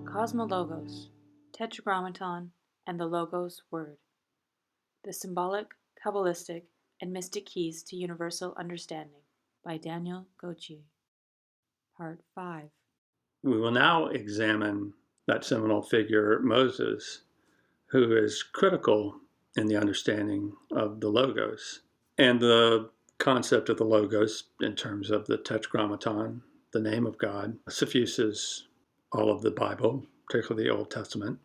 Cosmologos, Tetragrammaton, and the Logos Word. The Symbolic, Kabbalistic, and Mystic Keys to Universal Understanding by Daniel Gautier. Part 5. We will now examine that seminal figure, Moses, who is critical in the understanding of the Logos and the concept of the Logos in terms of the Tetragrammaton, the name of God, suffuses all of the Bible, particularly the Old Testament,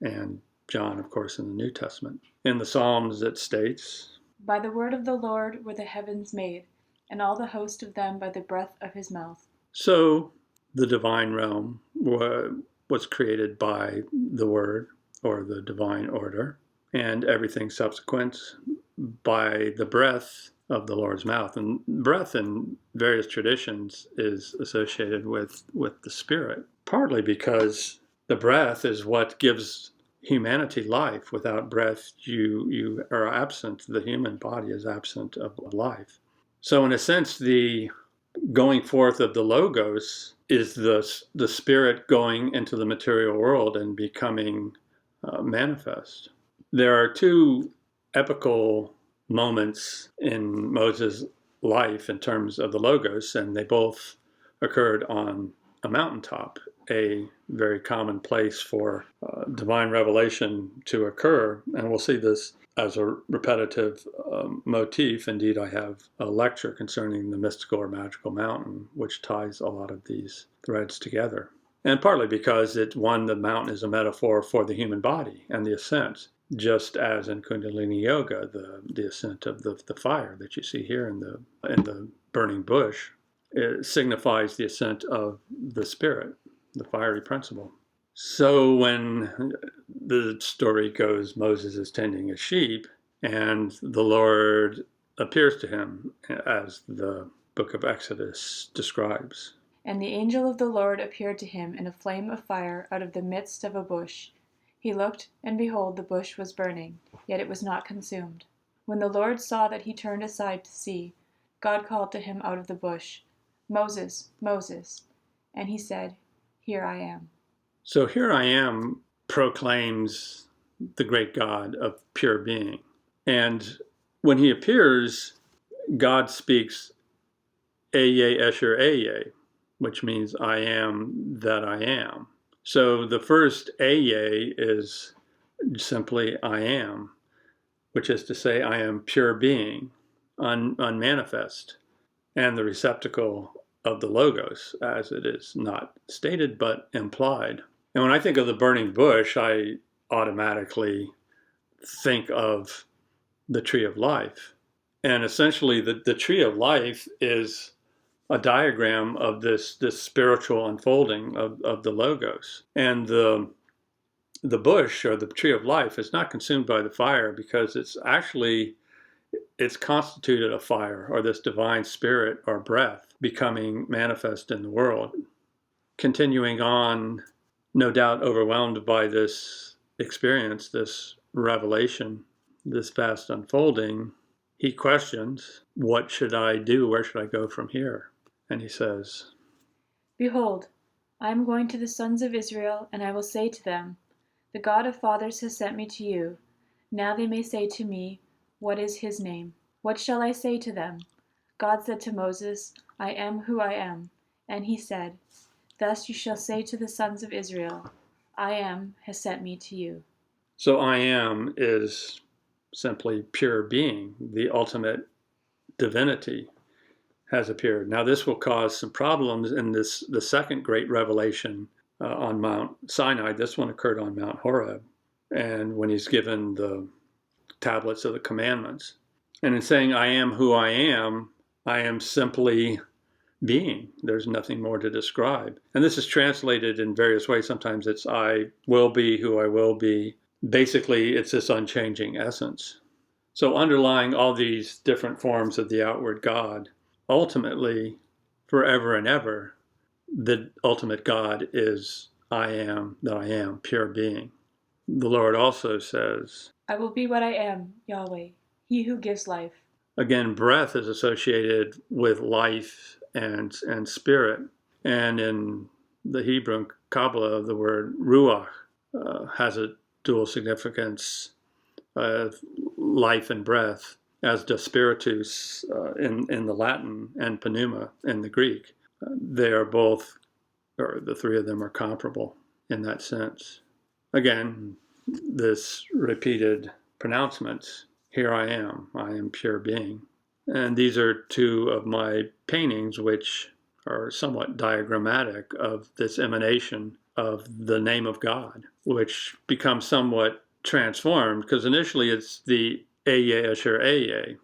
and John, of course, in the New Testament. In the Psalms, it states, "By the word of the Lord were the heavens made, and all the host of them by the breath of his mouth." So the divine realm was created by the Word, or the divine order, and everything subsequent by the breath of the Lord's mouth. And breath in various traditions is associated with the Spirit, partly because the breath is what gives humanity life. Without breath, you are absent. The human body is absent of life. So in a sense, the going forth of the Logos is the Spirit going into the material world and becoming manifest. There are two epical moments in Moses' life in terms of the Logos, and they both occurred on a mountaintop, a very common place for divine revelation to occur. And we'll see this as a repetitive motif. Indeed, I have a lecture concerning the mystical or magical mountain, which ties a lot of these threads together. And partly because the mountain is a metaphor for the human body and the ascent, just as in Kundalini Yoga, the ascent of the fire that you see here in the burning bush, it signifies the ascent of the spirit, the fiery principle. So when the story goes, Moses is tending a sheep, and the Lord appears to him, as the book of Exodus describes. "And the angel of the Lord appeared to him in a flame of fire out of the midst of a bush. He looked, and behold, the bush was burning, yet it was not consumed. When the Lord saw that he turned aside to see, God called to him out of the bush, 'Moses, Moses.' And he said, 'Here I am.'" So "Here I am" proclaims the great God of pure being. And when he appears, God speaks Eye Esher Eye, which means I am that I am. So the first Eye is simply I am, which is to say I am pure being, unmanifest, and the receptacle of the Logos, as it is not stated but implied. And when I think of the burning bush, I automatically think of the tree of life. And essentially, the tree of life is a diagram of this spiritual unfolding of the Logos. And the bush, or the tree of life, is not consumed by the fire because it's constituted a fire, or this divine spirit or breath becoming manifest in the world. Continuing on, no doubt overwhelmed by this experience, this revelation, this vast unfolding, he questions, what should I do? Where should I go from here? And he says, "Behold, I am going to the sons of Israel, and I will say to them, The God of fathers has sent me to you. Now they may say to me, What is his name? What shall I say to them? God said to Moses, I am who I am. And he said, Thus you shall say to the sons of Israel, I am has sent me to you." So I am is simply pure being. The ultimate divinity has appeared. Now this will cause some problems in the second great revelation on Mount Sinai. This one occurred on Mount Horeb, and when he's given the tablets of the commandments. And in saying I am who I am simply being. There's nothing more to describe. And this is translated in various ways. Sometimes it's I will be who I will be. Basically, it's this unchanging essence. So underlying all these different forms of the outward God, ultimately, forever and ever, the ultimate God is I am that I am, pure being. The Lord also says, "I will be what I am, Yahweh, he who gives life. Again, breath is associated with life and spirit. And in the Hebrew Kabbalah, the word ruach has a dual significance of life and breath, as does spiritus in the Latin and pneuma in the Greek. They are both, or the three of them are comparable in that sense. Again, this repeated pronouncements, here I am pure being. And these are two of my paintings which are somewhat diagrammatic of this emanation of the name of God, which becomes somewhat transformed, because initially it's the Eye Asher Eye,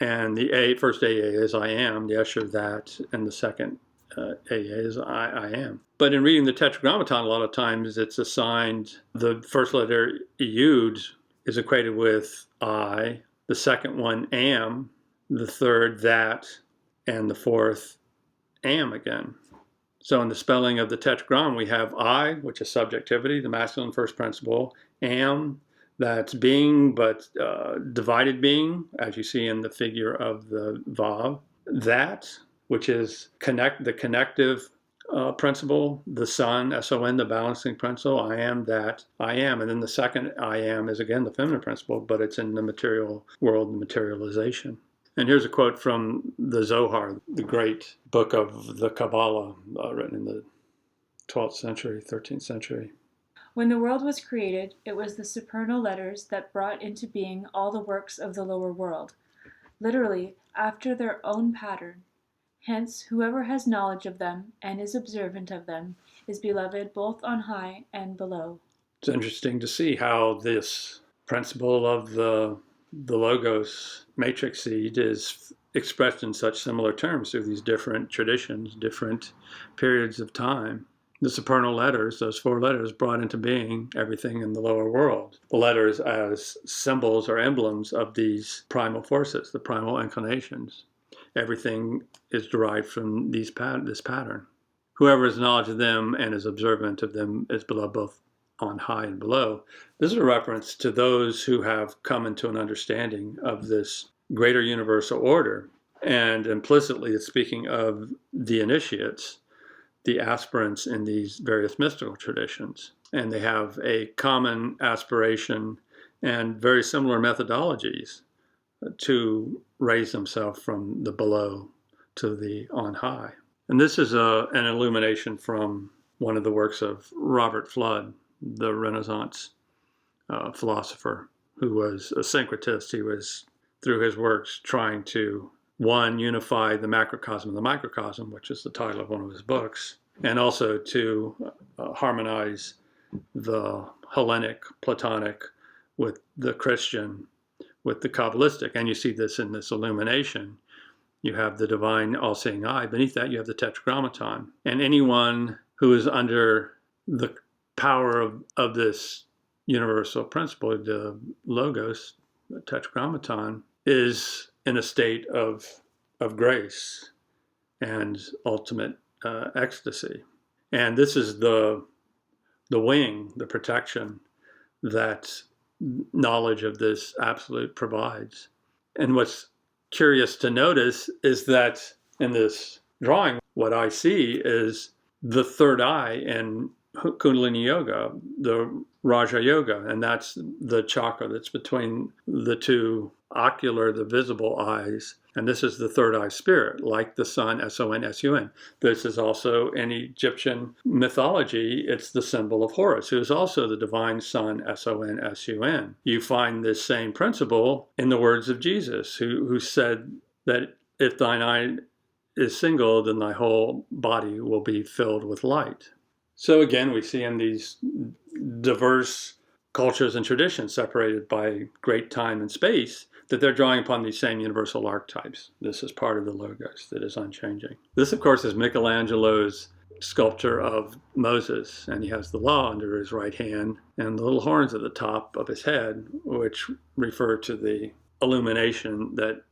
and the first Eye is I am, the Asher that, and the second Eye is I am. But in reading the Tetragrammaton, a lot of times it's assigned, the first letter Yud is equated with I, the second one am, the third that, and the fourth am again. So in the spelling of the Tetragrammaton, we have I, which is subjectivity, the masculine first principle, am, that's being, but divided being, as you see in the figure of the Vav, that, which is the connective principle, the Son, S-O-N, the balancing principle, I am that, I am. And then the second I am is again the feminine principle, but it's in the material world, the materialization. And here's a quote from the Zohar, the great book of the Kabbalah, written in the 12th century, 13th century. When the world was created, it was the supernal letters that brought into being all the works of the lower world, literally after their own pattern. Hence, whoever has knowledge of them and is observant of them is beloved both on high and below. It's interesting to see how this principle of the Logos matrix seed is expressed in such similar terms through these different traditions, different periods of time. The supernal letters, those four letters, brought into being everything in the lower world. The letters as symbols or emblems of these primal forces, the primal inclinations. Everything is derived from this pattern. Whoever has knowledge of them and is observant of them is beloved both on high and below. This is a reference to those who have come into an understanding of this greater universal order. And implicitly, it's speaking of the initiates, the aspirants in these various mystical traditions. And they have a common aspiration and very similar methodologies to raise themselves from the below to the on high. And this is an illumination from one of the works of Robert Fludd, the Renaissance philosopher, who was a syncretist. He was, through his works, trying to, one, unify the macrocosm and the microcosm, which is the title of one of his books, and also to harmonize the Hellenic, Platonic with the Christian, with the Kabbalistic. And you see this in this illumination. You have the divine all-seeing eye. Beneath that, you have the Tetragrammaton. And anyone who is under the power of this universal principle, the Logos, the Tetragrammaton, is in a state of grace and ultimate ecstasy. And this is the wing, the protection that knowledge of this absolute provides. And what's curious to notice is that in this drawing, what I see is the third eye in Kundalini Yoga, the Raja Yoga, and that's the chakra that's between the two ocular, the visible eyes. And this is the third eye spirit, like the sun, S-O-N, S-U-N. This is also in Egyptian mythology, it's the symbol of Horus, who is also the divine sun, S-O-N, S-U-N. You find this same principle in the words of Jesus, who said that if thine eye is single, then thy whole body will be filled with light. So again, we see in these diverse cultures and traditions separated by great time and space that they're drawing upon these same universal archetypes. This is part of the Logos that is unchanging. This, of course, is Michelangelo's sculpture of Moses, and he has the law under his right hand and the little horns at the top of his head, which refer to the illumination that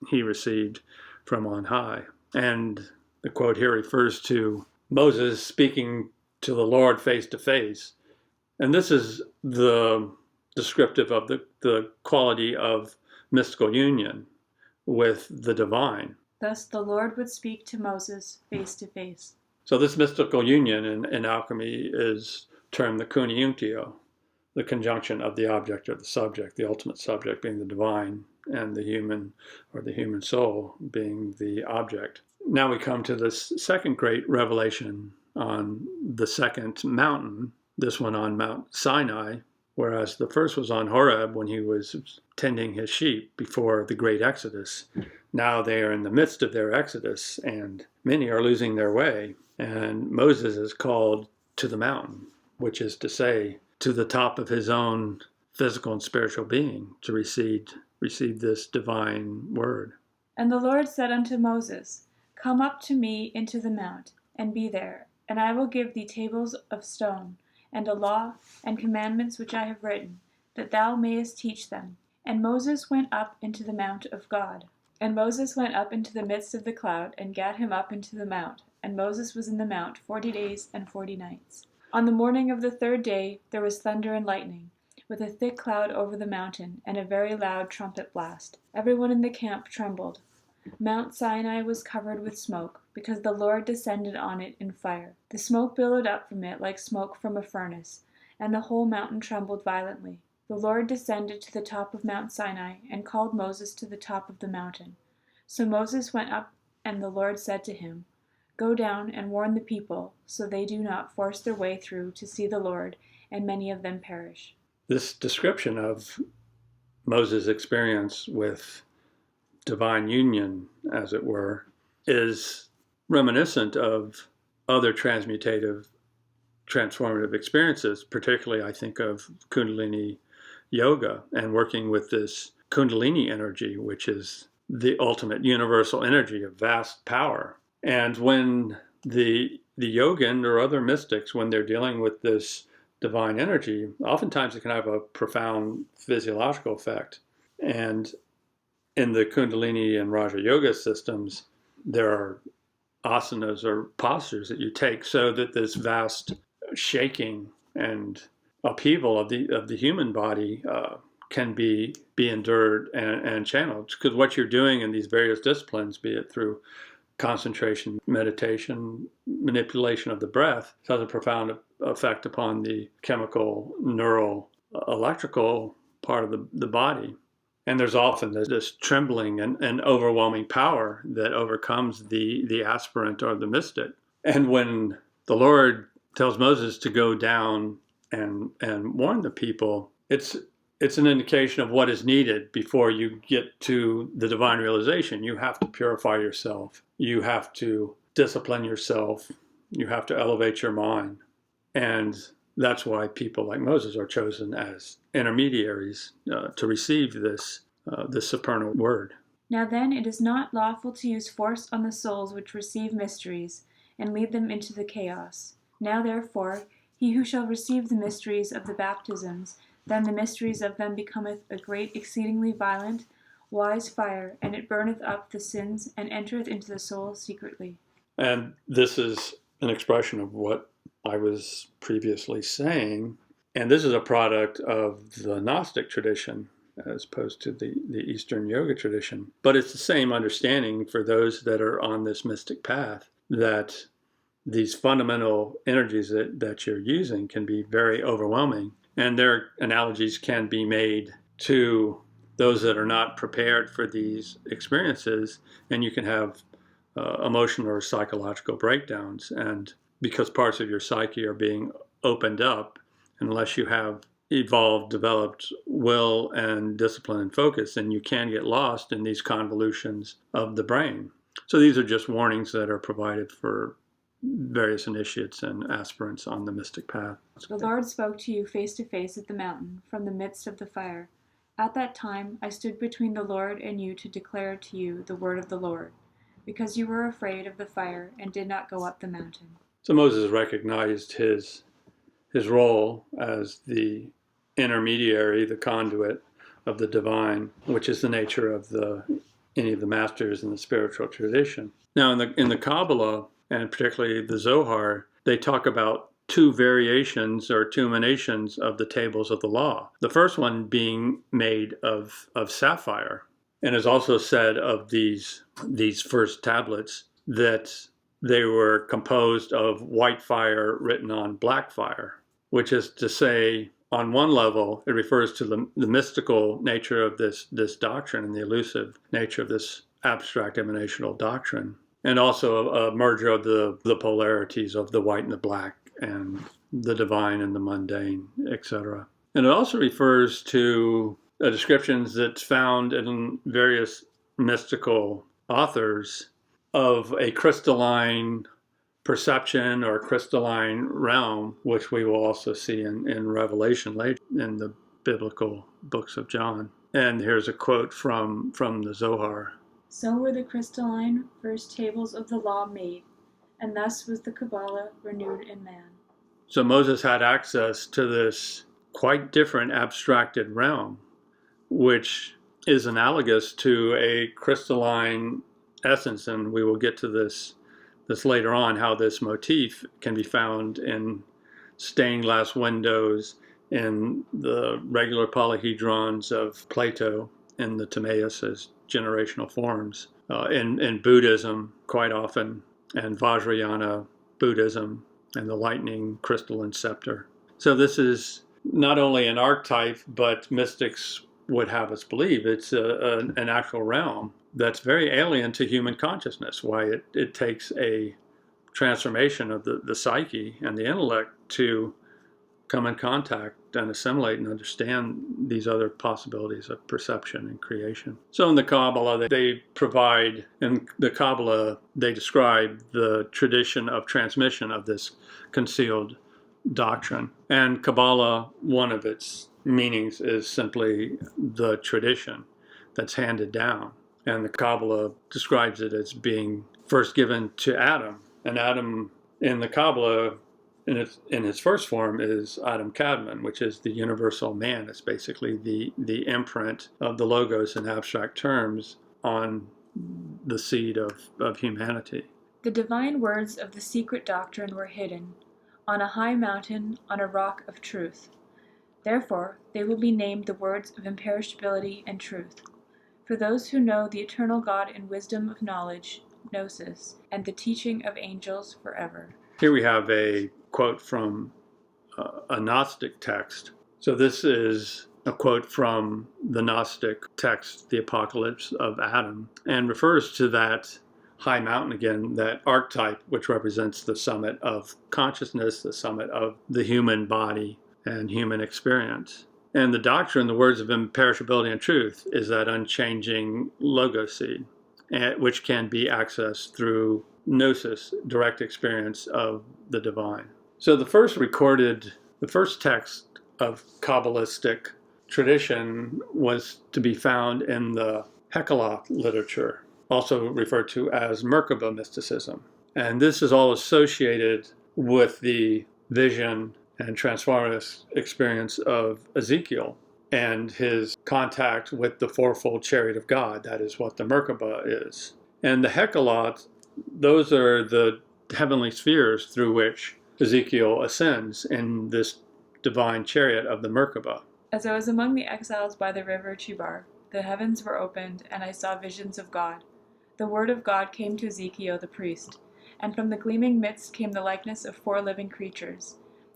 he received from on high. And the quote here refers to Moses speaking to the Lord face to face. And this is the descriptive of the quality of mystical union, with the divine. Thus the Lord would speak to Moses face to face. So this mystical union in alchemy is termed the coniunctio, the conjunction of the object or the subject, the ultimate subject being the divine, and the human or the human soul being the object. Now we come to this second great revelation on the second mountain, this one on Mount Sinai, whereas the first was on Horeb when he was tending his sheep before the great Exodus. Now they are in the midst of their Exodus, and many are losing their way. And Moses is called to the mountain, which is to say, to the top of his own physical and spiritual being, to receive this divine word. And the Lord said unto Moses, Come up to me into the mount, and be there, and I will give thee tables of stone, and a law, and commandments which I have written, that thou mayest teach them. And Moses went up into the mount of God. And Moses went up into the midst of the cloud, and gat him up into the mount. And Moses was in the mount 40 days and 40 nights. On the morning of the third day there was thunder and lightning, with a thick cloud over the mountain, and a very loud trumpet blast. Everyone in the camp trembled. Mount Sinai was covered with smoke, because the Lord descended on it in fire. The smoke billowed up from it like smoke from a furnace, and the whole mountain trembled violently. The Lord descended to the top of Mount Sinai, and called Moses to the top of the mountain. So Moses went up, and the Lord said to him, Go down and warn the people, so they do not force their way through to see the Lord, and many of them perish. This description of Moses' experience with divine union, as it were, is reminiscent of other transformative experiences, particularly I think of Kundalini yoga and working with this Kundalini energy, which is the ultimate universal energy of vast power. And when the yogin or other mystics, when they're dealing with this divine energy, oftentimes it can have a profound physiological effect. And in the Kundalini and Raja Yoga systems, there are asanas or postures that you take so that this vast shaking and upheaval of the human body can be endured and channeled. Because what you're doing in these various disciplines, be it through concentration, meditation, manipulation of the breath, has a profound effect upon the chemical, neural, electrical part of the body. And there's often this trembling and overwhelming power that overcomes the aspirant or the mystic. And when the Lord tells Moses to go down and warn the people, it's an indication of what is needed before you get to the divine realization. You have to purify yourself. You have to discipline yourself. You have to elevate your mind. And that's why people like Moses are chosen as intermediaries to receive this supernal word. Now then, it is not lawful to use force on the souls which receive mysteries, and lead them into the chaos. Now therefore, he who shall receive the mysteries of the baptisms, then the mysteries of them becometh a great exceedingly violent, wise fire, and it burneth up the sins, and entereth into the soul secretly. And this is an expression of what I was previously saying, and this is a product of the Gnostic tradition as opposed to the Eastern Yoga tradition. But it's the same understanding for those that are on this mystic path, that these fundamental energies that you're using can be very overwhelming. And their analogies can be made to those that are not prepared for these experiences, and you can have emotional or psychological breakdowns. And because parts of your psyche are being opened up, unless you have evolved, developed will and discipline and focus, then you can get lost in these convolutions of the brain. So these are just warnings that are provided for various initiates and aspirants on the mystic path. The Lord spoke to you face to face at the mountain, from the midst of the fire. At that time I stood between the Lord and you to declare to you the word of the Lord, because you were afraid of the fire and did not go up the mountain. So Moses recognized his role as the intermediary, the conduit of the divine, which is the nature of any of the masters in the spiritual tradition. Now in the Kabbalah, and particularly the Zohar, they talk about two variations or two emanations of the tables of the law. The first one being made of sapphire, And it's also said of these first tablets that they were composed of white fire written on black fire, which is to say, on one level, it refers to the mystical nature of this doctrine and the elusive nature of this abstract emanational doctrine, and also a merger of the polarities of the white and the black and the divine and the mundane, etc. And it also refers to descriptions that's found in various mystical authors of a crystalline perception or crystalline realm, which we will also see in Revelation later in the biblical books of John. And here's a quote from the Zohar. So were the crystalline first tables of the law made, and thus was the Kabbalah renewed in man. So Moses had access to this quite different abstracted realm, which is analogous to a crystalline essence, and we will get to this later on, how this motif can be found in stained glass windows, in the regular polyhedrons of Plato, in the Timaeus as generational forms, in Buddhism quite often, and Vajrayana Buddhism, and the lightning crystalline scepter. So this is not only an archetype, but mystics would have us believe it's an actual realm that's very alien to human consciousness. Why it takes a transformation of the psyche and the intellect to come in contact and assimilate and understand these other possibilities of perception and creation. So in the Kabbalah, they describe the tradition of transmission of this concealed doctrine. And Kabbalah, one of its meanings is simply the tradition that's handed down. And the Kabbalah describes it as being first given to Adam. And Adam in the Kabbalah, in its first form, is Adam Kadmon, which is the universal man. It's basically the imprint of the Logos in abstract terms on the seed of humanity. The divine words of the secret doctrine were hidden on a high mountain, on a rock of truth. Therefore, they will be named the words of imperishability and truth. For those who know the eternal God in wisdom of knowledge, gnosis, and the teaching of angels forever. Here we have a quote from a Gnostic text. So this is a quote from the Gnostic text, the Apocalypse of Adam, and refers to that high mountain again, that archetype which represents the summit of consciousness, the summit of the human body and human experience. And the doctrine, the words of imperishability and truth, is that unchanging logos seed, which can be accessed through gnosis, direct experience of the divine. So the first text of Kabbalistic tradition was to be found in the Hekala literature, also referred to as Merkaba mysticism. And this is all associated with the vision and transformative experience of Ezekiel and his contact with the fourfold chariot of God. That is what the Merkaba is. And the Hekala, those are the heavenly spheres through which Ezekiel ascends in this divine chariot of the Merkaba. As I was among the exiles by the river Chebar, the heavens were opened, and I saw visions of God. The word of God came to Ezekiel the priest, and from the gleaming midst came the likeness of 4 living creatures.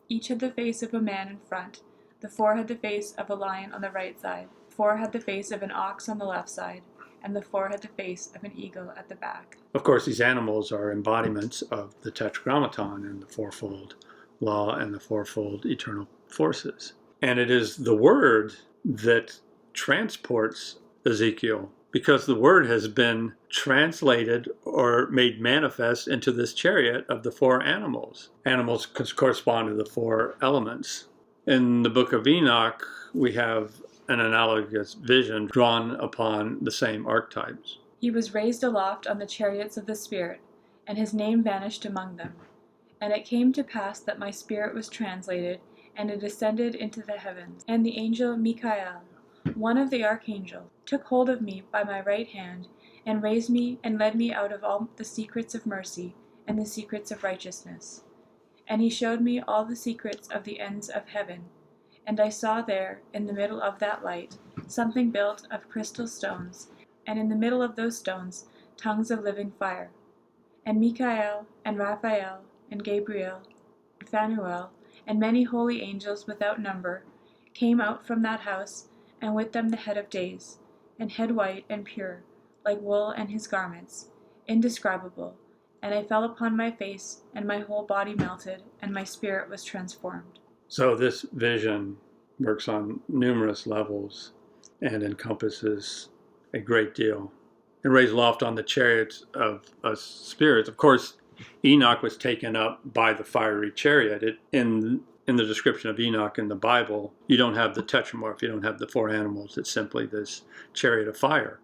Each had the face of a man in front. The 4 had the face of a lion on the right side, 4 had the face of an ox on the left side, and the 4 had the face of an eagle at the back. Of course, these animals are embodiments of the Tetragrammaton and the fourfold law and the fourfold eternal forces. And it is the word that transports Ezekiel, because the word has been translated or made manifest into this chariot of the 4 animals. Animals correspond to the 4 elements. In the book of Enoch, we have an analogous vision drawn upon the same archetypes. He was raised aloft on the chariots of the Spirit, and his name vanished among them. And it came to pass that my spirit was translated, and it ascended into the heavens. And the angel Michael, one of the archangels, took hold of me by my right hand, and raised me and led me out of all the secrets of mercy and the secrets of righteousness. And he showed me all the secrets of the ends of heaven. And I saw there, in the middle of that light, something built of crystal stones, and in the middle of those stones tongues of living fire. And Michael, and Raphael, and Gabriel, and Phanuel, and many holy angels without number, came out from that house, and with them the head of days, and head white and pure, like wool, and his garments, indescribable. And I fell upon my face, and my whole body melted, and my spirit was transformed. So this vision works on numerous levels and encompasses a great deal. And raised aloft on the chariots of spirits. Of course, Enoch was taken up by the fiery chariot. In the description of Enoch in the Bible, you don't have the tetramorph, you don't have the four animals. It's simply this chariot of fire.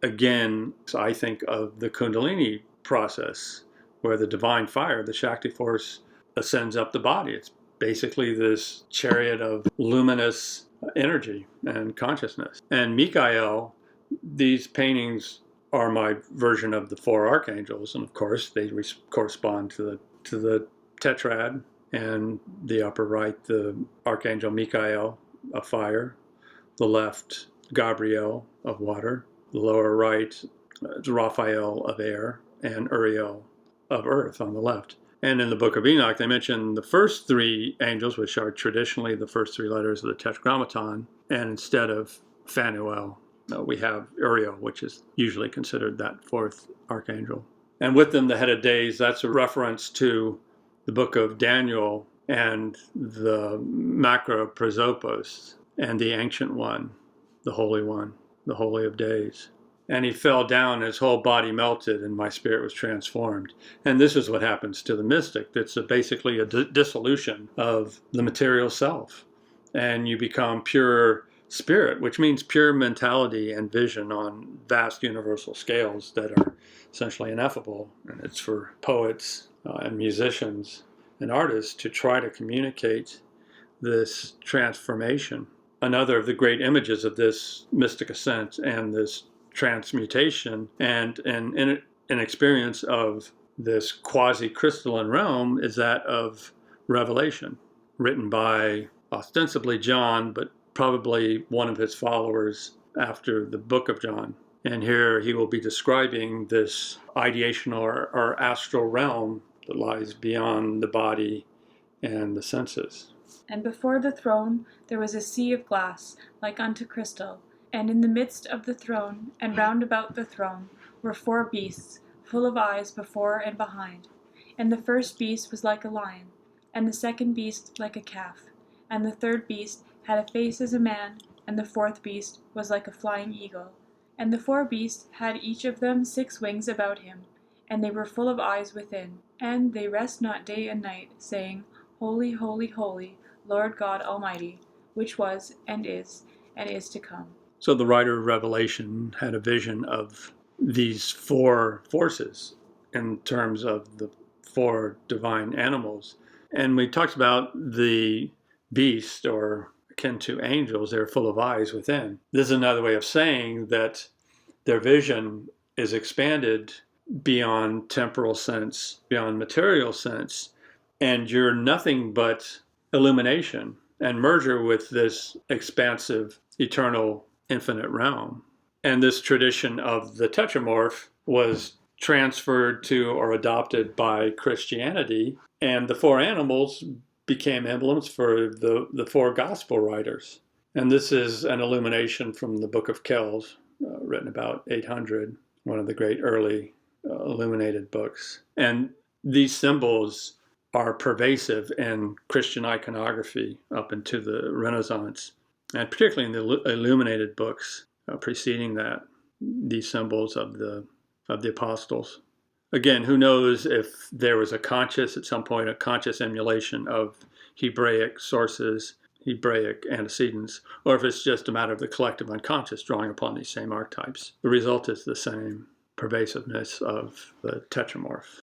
Again, I think of the Kundalini process, where the divine fire, the Shakti force, ascends up the body. It's basically this chariot of luminous energy and consciousness. And Michael, these paintings are my version of the four archangels, and of course they correspond to the tetrad. And the upper right, the archangel Michael of fire, the left Gabriel of water, the lower right Raphael of air, and Uriel of earth on the left. And in the book of Enoch, they mention the first three angels, which are traditionally the first three letters of the Tetragrammaton, and instead of Phanuel, we have Uriel, which is usually considered that fourth archangel. And with them, the head of days, that's a reference to the book of Daniel and the macro prosopos and the ancient one, the holy of days. And he fell down, his whole body melted, and my spirit was transformed. And this is what happens to the mystic. It's basically a dissolution of the material self. And you become pure spirit, which means pure mentality and vision on vast universal scales that are essentially ineffable. And it's for poets and musicians and artists to try to communicate this transformation. Another of the great images of this mystic ascent and this transmutation and an experience of this quasi-crystalline realm is that of Revelation, written by ostensibly John, but probably one of his followers after the book of John. And here he will be describing this ideational or astral realm that lies beyond the body and the senses. And before the throne there was a sea of glass, like unto crystal, and in the midst of the throne, and round about the throne, were four beasts, full of eyes before and behind. And the first beast was like a lion, and the second beast like a calf, and the third beast had a face as a man, and the fourth beast was like a flying eagle. And the four beasts had each of them 6 wings about him, and they were full of eyes within. And they rest not day and night, saying, Holy, holy, holy, Lord God Almighty, which was, and is to come. So the writer of Revelation had a vision of these four forces in terms of the four divine animals. And we talked about the beast, or akin to angels, they're full of eyes within. This is another way of saying that their vision is expanded beyond temporal sense, beyond material sense, and you're nothing but illumination and merger with this expansive, eternal, infinite realm. And this tradition of the tetramorph was transferred to or adopted by Christianity, and the four animals became emblems for the four gospel writers. And this is an illumination from the Book of Kells, written about 800, one of the great early illuminated books. And these symbols are pervasive in Christian iconography up into the Renaissance, and particularly in the illuminated books preceding that, these symbols of the apostles. Again, who knows if there was at some point, a conscious emulation of Hebraic sources, Hebraic antecedents, or if it's just a matter of the collective unconscious drawing upon these same archetypes. The result is the same pervasiveness of the tetramorph.